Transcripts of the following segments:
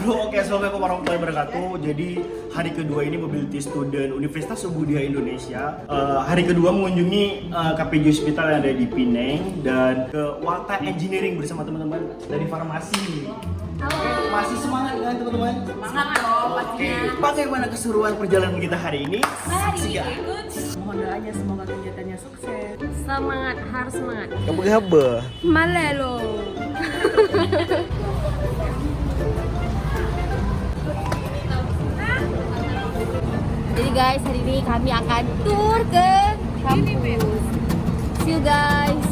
Bro, oke, assalamualaikum warahmatullahi wabarakatuh. Jadi hari kedua ini Mobility Student Universitas Subudaya Indonesia. Hari kedua mengunjungi KPJ Hospital yang ada di Pineng dan ke Walta Engineering bersama teman-teman dari farmasi. Oke, masih semangat kan teman-teman? Semangat dong pastinya. Bagaimana keseruan perjalanan kita hari ini? Mari Saksikan. ikut. Mohon doanya semoga kegiatannya sukses. Semangat, harus semangat. Apa? Malelo. Jadi guys, hari ini kami akan tour ke kampus. See you guys.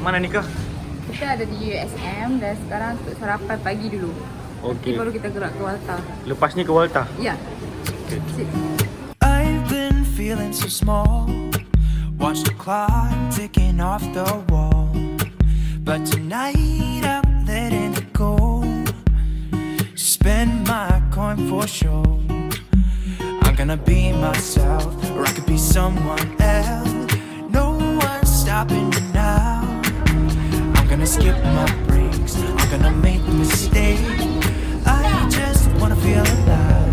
Mana nih kak? Kita ada di USM dan sekarang untuk sarapan pagi dulu. Nanti Oke. baru kita gerak ke Walta. Lepasnya ke Walta. Iya. Sip. I've been feeling so small. Watch the clock ticking off the wall. But tonight I'm letting it go. Spend my coin for sure. I'm gonna be myself, or I could be someone else. No one's stopping me now. I'm gonna skip my breaks. I'm gonna make mistakes. I just wanna feel alive.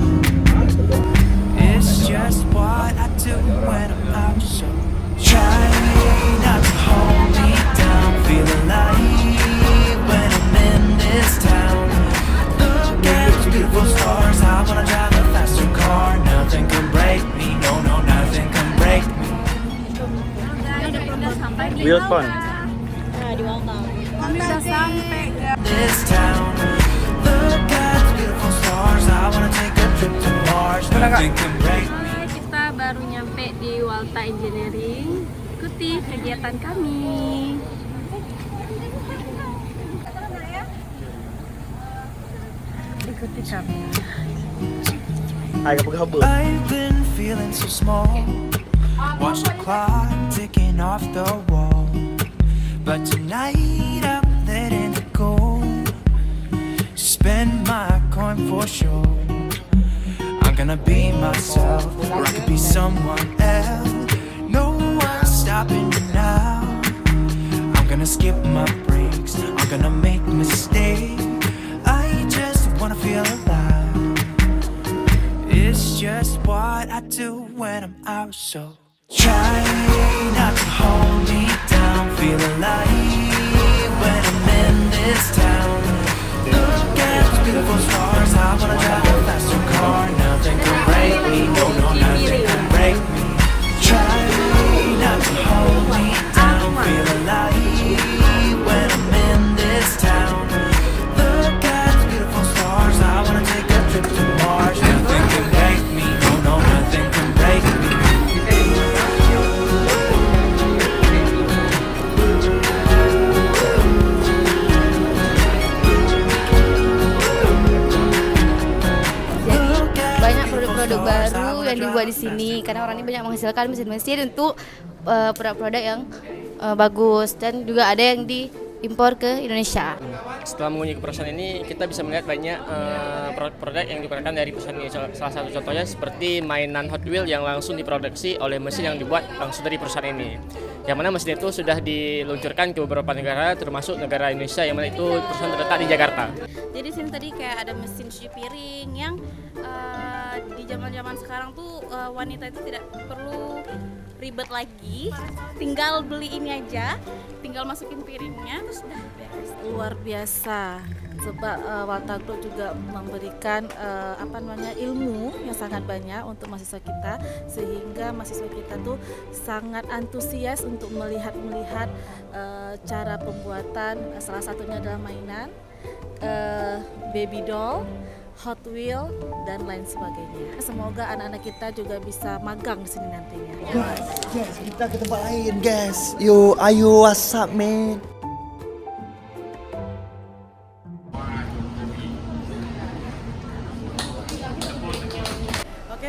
It's just what I do when I'm out, so try not to hold me down. Feel alive when I'm in this town. Look at those beautiful stars. I wanna drive a faster car. Nothing can break me. No, no, nothing can break me. Wheels fun. Kami udah sampai. This town. Look at those beautiful stars. I wanna take a trip to Mars. Nothing can break me. Kita baru nyampe di Walta Engineering. Ikuti kegiatan kami. Ikuti kami. Ayo apa? I've been feeling so small. Watch the clock ticking off the wall. But tonight I'm letting it go. Spend my coin for sure. I'm gonna be myself, or I could be someone else. No one's stopping me now. I'm gonna skip my breaks. I'm gonna make mistakes. I just wanna feel alive. It's just what I do when I'm out, so try not to hold me down. Feel alive when I'm in this town. Look at those beautiful stars. I wanna drive a faster car. Nothing can break me. No, no, nothing can break me. Try not to hold me down. Feel alive when I'm in this town. Look at those beautiful stars. I wanna take a trip to Mars. Nothing can break me. No, no, nothing can break me. Banyak produk-produk baru yang dibuat di sini karena orang ini banyak menghasilkan mesin-mesin untuk produk-produk yang bagus dan juga ada yang diimpor ke Indonesia. Setelah mengunjungi perusahaan ini, kita bisa melihat banyak produk yang digunakan dari perusahaan ini. Salah satu contohnya seperti mainan Hot Wheels yang langsung diproduksi oleh mesin yang dibuat langsung dari perusahaan ini. Yang mana mesin itu sudah diluncurkan ke beberapa negara, termasuk negara Indonesia, yang mana itu perusahaan terletak di Jakarta. Jadi sini tadi kayak ada mesin cuci piring yang di zaman-zaman sekarang tuh wanita itu tidak perlu ribet lagi, tinggal beli ini aja, tinggal masukin piringnya terus udah beres. Luar biasa sebab Walta Group juga memberikan ilmu yang sangat banyak untuk mahasiswa kita sehingga mahasiswa kita tuh sangat antusias untuk melihat cara pembuatan salah satunya adalah mainan baby doll, Hot Wheel dan lain sebagainya. Semoga anak-anak kita juga bisa magang di sini nantinya. Guys, kita ke tempat lain, guys. Yo, ayo, what's up, man? Oke,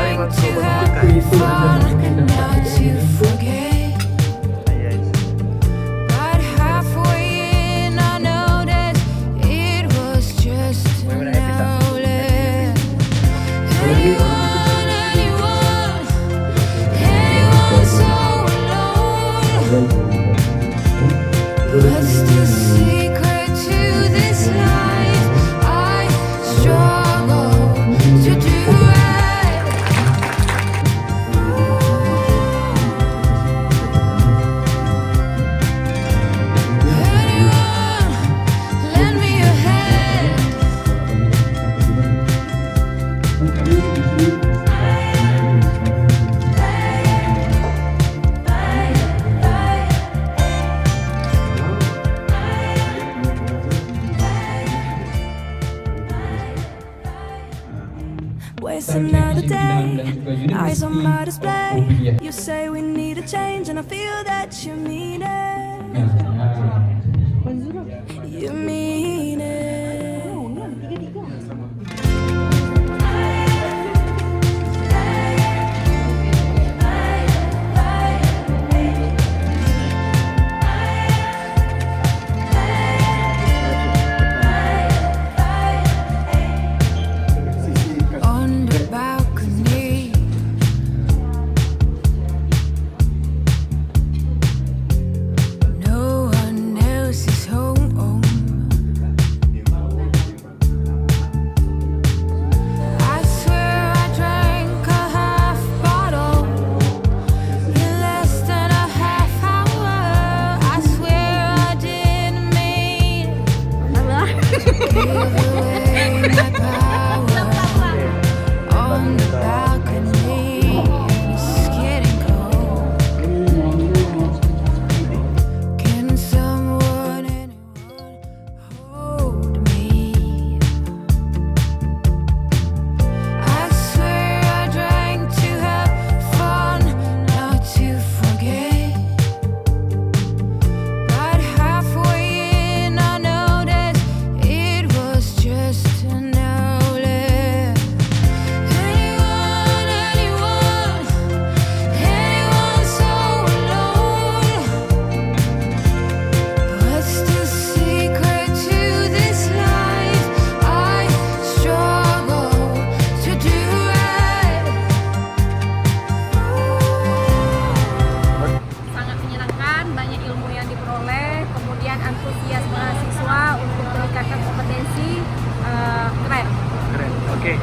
trying to have fun, not to forget. But halfway in, I noticed it was just an outlet. Anyone so alone. What's the secret to this life? I struggle to do right. Anyone, lend me a hand. Waste another day, eyes on my display. You say we need a change, and I feel that you mean it. You mean it. On the balcony, no one else is home. I swear I drank a half bottle in less than a half hour. I swear I didn't mean to give away my power. On the balcony, it's getting cold. Can someone, anyone, hold me? I swear I drank to have fun, not to forget. But halfway in, I noticed it was just an outlet. Anyone so alone. What's the secret to this life? I struggle to do right. Sangat menyenangkan, banyak ilmu yang diperoleh, kemudian antusias mahasiswa untuk meningkatkan kompetensi, keren. Keren. Oke.